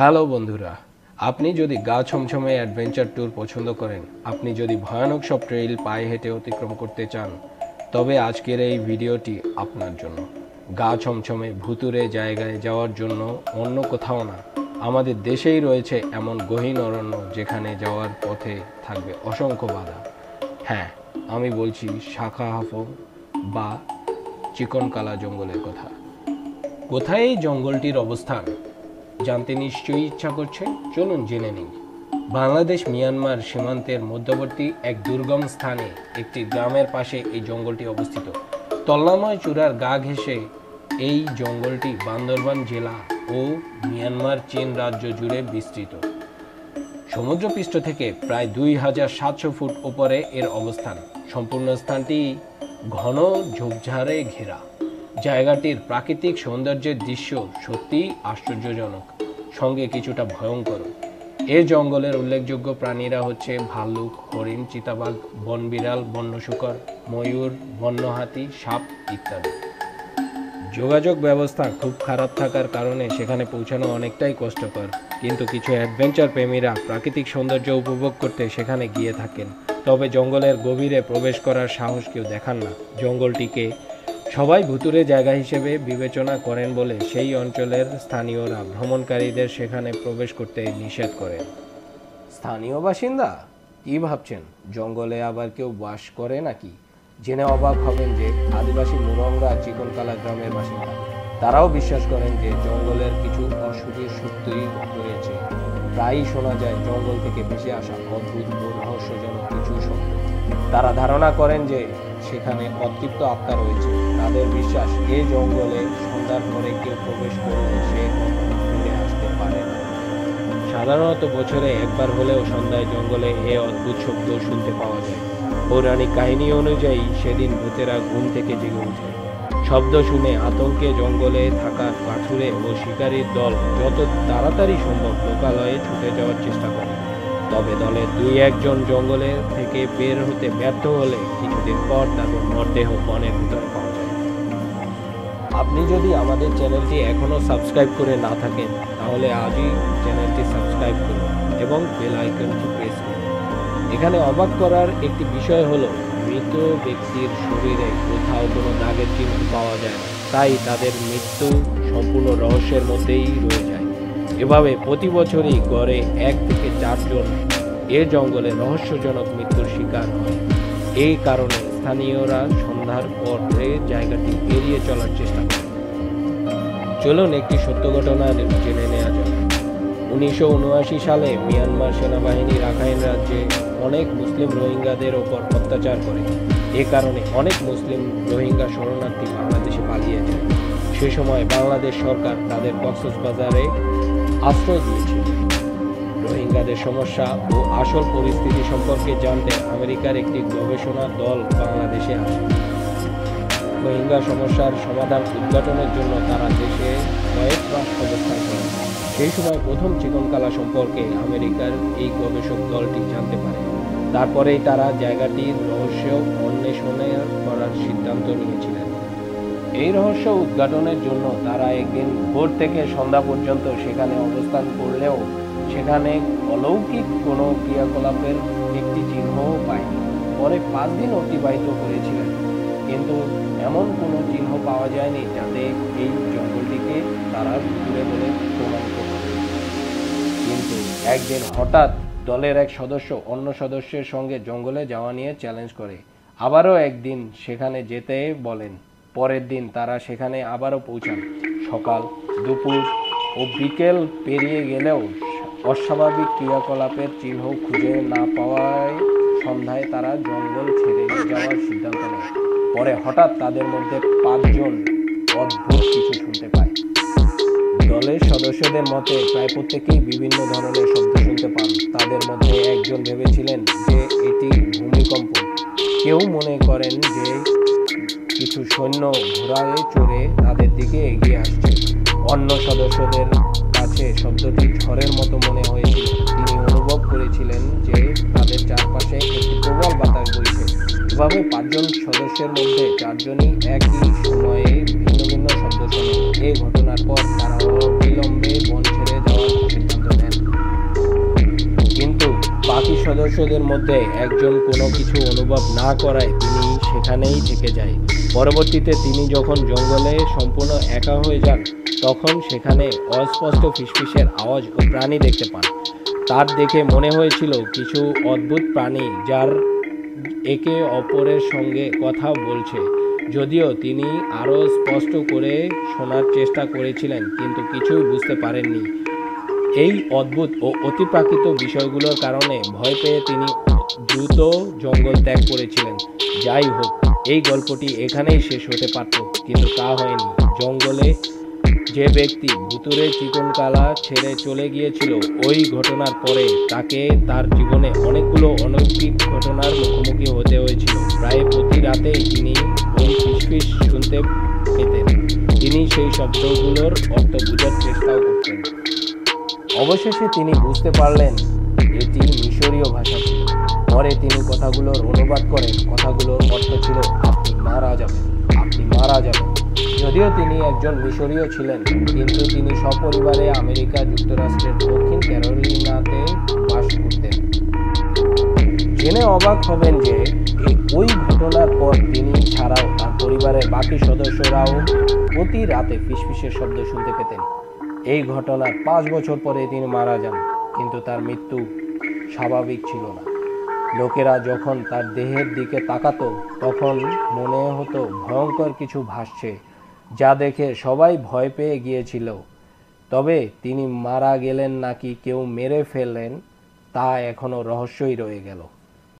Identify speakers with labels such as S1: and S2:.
S1: Hello বন্ধুরা, আপনি যদি গা ছমছমে অ্যাডভেঞ্চার ট্যুর পছন্দ করেন, আপনি যদি ভয়ানক সব ট্রেইল পায়ে হেঁটে অতিক্রম করতে চান, তবে আজকের এই ভিডিওটি আপনার জন্য। গা ছমছমে ভুতুরে জায়গায় যাওয়ার জন্য অন্য কোথাও না, আমাদের দেশেই রয়েছে এমন গহীন অরণ্য যেখানে যাওয়ার পথে থাকবে অসংখ্য বাধা। হ্যাঁ, আমি বলছি শাখাহাফ বা চিকনকালা জঙ্গলের কথা। কোথায় এই জঙ্গলটির অবস্থান জানতে নিশ্চয়ই ইচ্ছা করছে। চলুন জেনে নিই। বাংলাদেশ মিয়ানমার সীমান্তের মধ্যবর্তী এক দুর্গম স্থানে একটি গ্রামের পাশে এই জঙ্গলটি অবস্থিত। তল্লাময় চূড়ার গা ঘেঁষে এই জঙ্গলটি বান্দরবান জেলা ও মিয়ানমার চীন রাজ্য জুড়ে বিস্তৃত। সমুদ্রপৃষ্ঠ থেকে প্রায় 2700 ফুট উপরে এর অবস্থান। সম্পূর্ণ স্থানটি ঘন ঝোপঝাড়ে ঘেরা। জায়গাটির প্রাকৃতিক সৌন্দর্যের দৃশ্য সত্যিই আশ্চর্যজনক, সঙ্গে কিছুটা ভয়ঙ্কর। এ জঙ্গলের উল্লেখযোগ্য প্রাণীরা হচ্ছে ভাল্লুক, হরিণ, চিতাবাঘ, বনবিড়াল, বন্য শূকর, ময়ূর, বন্য হাতি, সাপ ইত্যাদি। যোগাযোগ ব্যবস্থা খুব খারাপ থাকার কারণে সেখানে পৌঁছানো অনেকটাই কষ্টকর, কিন্তু কিছু অ্যাডভেঞ্চার প্রেমীরা প্রাকৃতিক সৌন্দর্য উপভোগ করতে সেখানে গিয়ে থাকেন। তবে জঙ্গলের গভীরে প্রবেশ করার সাহস কেউ দেখান না। জঙ্গলটিকে সবাই ভুতুরে জায়গা হিসেবে বিবেচনা করেন বলে সেই অঞ্চলের স্থানীয়রা ভ্রমণকারীদের সেখানে প্রবেশ করতে নিষেধ করেন। স্থানীয় বাসিন্দা কি ভাবছেন, জঙ্গলে আবার কেউ বাস করে নাকি? জেনে অবাক হবেন যে আদিবাসী মুরংরা চিকনকালা গ্রামের বাসিন্দা। তারাও বিশ্বাস করেন যে জঙ্গলের কিছু অশুভের সত্যি রয়েছে। প্রায়ই শোনা যায় জঙ্গল থেকে ভেসে আসা অদ্ভুত ও রহস্যজনক কিছু শব্দ। তারা ধারণা করেন যে সেখানে অতৃপ্ত আত্মা রয়েছে। তাদের বিশ্বাস, এই জঙ্গলে সন্ধ্যার পরে কেউ প্রবেশ করলে সে ফিরে আসতে পারে না। সাধারণত বছরে একবার হলেও সন্ধ্যায় জঙ্গলে এ অদ্ভুত শব্দ শুনতে পাওয়া যায়। পৌরাণিক কাহিনী অনুযায়ী সেদিন ভূতেরা ঘুম থেকে জেগে ওঠে। শব্দ শুনে আতঙ্কে জঙ্গলে থাকা পাথুরে ও শিকারীর দল যত তাড়াতাড়ি সম্ভব লোকালয়ে ছুটে যাওয়ার চেষ্টা করে। তবে দলের 2-1 জন জঙ্গলে থেকে বের হতে ব্যর্থ হলে কিছুদিন পর তাদের মরদেহ বনের ভিতরে পাওয়া যায়। আপনি যদি আমাদের চ্যানেলটি এখনও সাবস্ক্রাইব করে না থাকেন, তাহলে আজই চ্যানেলটি সাবস্ক্রাইব করুন এবং বেল আইকনটি প্রেস করুন। এখানে অবাক করার একটি বিষয় হলো, মৃত ব্যক্তির শরীরে কোথাও কোনো দাগের চিহ্ন পাওয়া যায় না, তাই তাদের মৃত্যু সম্পূর্ণ রহস্যের মধ্যেই রয়ে যায়। এভাবে প্রতি বছরই গড়ে 1 থেকে 4 জন এ জঙ্গলে রহস্যজনক মৃত্যুর শিকার হয়। এই কারণে স্থানীয়রা সন্ধ্যার পর জায়গাটি এড়িয়ে চলার চেষ্টা করে। চলুন একটি সত্য ঘটনা জেনে নেওয়া যাক। 1979 সালে মিয়ানমার সেনাবাহিনী রাখাইন রাজ্যে অনেক মুসলিম রোহিঙ্গাদের ওপর অত্যাচার করে। এ কারণে অনেক মুসলিম রোহিঙ্গা শরণার্থী বাংলাদেশে পালিয়ে যায়। সে সময় বাংলাদেশ সরকার তাদের কক্সবাজারে আশ্রয় দিয়েছিল। রোহিঙ্গাদের সমস্যা ও আসল পরিস্থিতি সম্পর্কে জানতে আমেরিকার একটি গবেষণা দল বাংলাদেশে আসে। রোহিঙ্গা সমস্যার সমাধান উদ্ঘাটনের জন্য তারা দেশে কয়েক মাস অবস্থান করে। সেই সময় প্রথম চিকনকালা সম্পর্কে আমেরিকার এই গবেষক দলটি জানতে পারে। তারপরেই তারা জায়গাটির রহস্য অন্বেষণে করার সিদ্ধান্ত নিয়েছিলেন। এই রহস্য উদ্ঘাটনের জন্য তারা একদিন ভোর থেকে সন্ধ্যা পর্যন্ত সেখানে অবস্থান করলেও সেখানে অলৌকিক কোনো ক্রিয়াকলাপের একটি চিহ্নও পায়নি। পরে 5 দিন অতিবাহিত করেছিলেন, কিন্তু এমন কোনো চিহ্ন পাওয়া যায়নি যাতে এই জঙ্গলটিকে তারা ঘুরে বলে প্রমাণিত করে। কিন্তু একদিন হঠাৎ দলের এক সদস্য অন্য সদস্যের সঙ্গে জঙ্গলে যাওয়া নিয়ে চ্যালেঞ্জ করে। আবারও একদিন সেখানে যেতে বলেন। পরের দিন তারা সেখানে আবারও পৌঁছান। সকাল, দুপুর ও বিকেল পেরিয়ে গেলেও অস্বাভাবিক ক্রিয়াকলাপের চিহ্ন খুঁজে না পাওয়ায় সন্ধ্যায় তারা জঙ্গল ছেড়ে যাওয়ার সিদ্ধান্ত নেয়। পরে হঠাৎ তাদের মধ্যে 5 জন অদ্ভুত কিছু শুনতে পায়। দলের সদস্যদের মতে প্রায় প্রত্যেকেই বিভিন্ন ধরনের শব্দ শুনতে পান। তাদের মধ্যে একজন ভেবেছিলেন যে এটি ভূমিকম্প। কেউ মনে করেন যে কিছু সৈন্য ঘোড়ায় চড়ে তাদের দিকে এগিয়ে আসছে। অন্য সদস্যদের কাছে শব্দটি ঝড়ের মতো মনে হয়েছিল। তিনি অনুভব করেছিলেন যে তাদের চারপাশে একটি প্রবল বাতাস বইছে। এভাবে 5 জন সদস্যের মধ্যে 4 জনই একই সময়ে ভিন্ন ভিন্ন শব্দ শোনে। এই ঘটনার পর তারা অবিলম্বে বন ছেড়ে যাওয়ার সিদ্ধান্ত সদস্যদের মধ্যে একজন কোনো কিছু অনুভব না করায় তিনি সেখানেই থেকে যায়। পরবর্তীতে তিনি যখন জঙ্গলে সম্পূর্ণ একা হয়ে যান, তখন সেখানে অস্পষ্ট ফিসফিসের আওয়াজ ও প্রাণী দেখতে পান। তার দেখে মনে হয়েছিল কিছু অদ্ভুত প্রাণী যার একে অপরের সঙ্গে কথা বলছে। যদিও তিনি আরও স্পষ্ট করে শোনার চেষ্টা করেছিলেন, কিন্তু কিছুই বুঝতে পারেননি। এই অদ্ভুত ও অতিপ্রাকৃত বিষয়গুলোর কারণে ভয় পেয়ে তিনি দ্রুত জঙ্গল ত্যাগ করেছিলেন। যাই হোক, এই গল্পটি এখানেই শেষ হতে পারত, কিন্তু তা হয়নি। জঙ্গলে যে ব্যক্তি ভুতুড়ে চিকনকালা ছেড়ে চলে গিয়েছিল, ওই ঘটনার পরে তাকে তার জীবনে অনেকগুলো অলৌকিক ঘটনার মুখোমুখি হতে হয়েছিল। প্রায় প্রতি রাতেই তিনি ওই ফিসফিস শুনতে পেতেন। তিনি সেই শব্দগুলোর অর্থ বোঝার চেষ্টাও করতেন। অবশেষে তিনি বুঝতে পারলেন এটি মিশরীয় ভাষা ছিল। পরে তিনি কথাগুলোর অনুবাদ করেন। কথাগুলোর অর্থ ছিল, আপনি মারা যাবেন, আপনি মারা যাবেন। যদিও তিনি একজন মিশরীয় ছিলেন, কিন্তু তিনি সপরিবারে আমেরিকা যুক্তরাষ্ট্রের দক্ষিণ ক্যারোলিনাতে বাস করতেন। জেনে অবাক হবেন যে ওই ঘটনার পর তিনি ছাড়াও তার পরিবারের বাকি সদস্যরাও প্রতি রাতে ফিসফিসের শব্দ শুনতে পেতেন। এই ঘটনার 5 বছর পরে তিনি মারা যান, কিন্তু তার মৃত্যু স্বাভাবিক ছিল না। লোকেরা যখন তার দেহের দিকে তাকাতো, তখন মনে হতো ভয়ঙ্কর কিছু ভাসছে, যা দেখে সবাই ভয় পেয়ে গিয়েছিল। তবে তিনি মারা গেলেন নাকি কেউ মেরে ফেললেন, তা এখনো রহস্যই রয়ে গেল।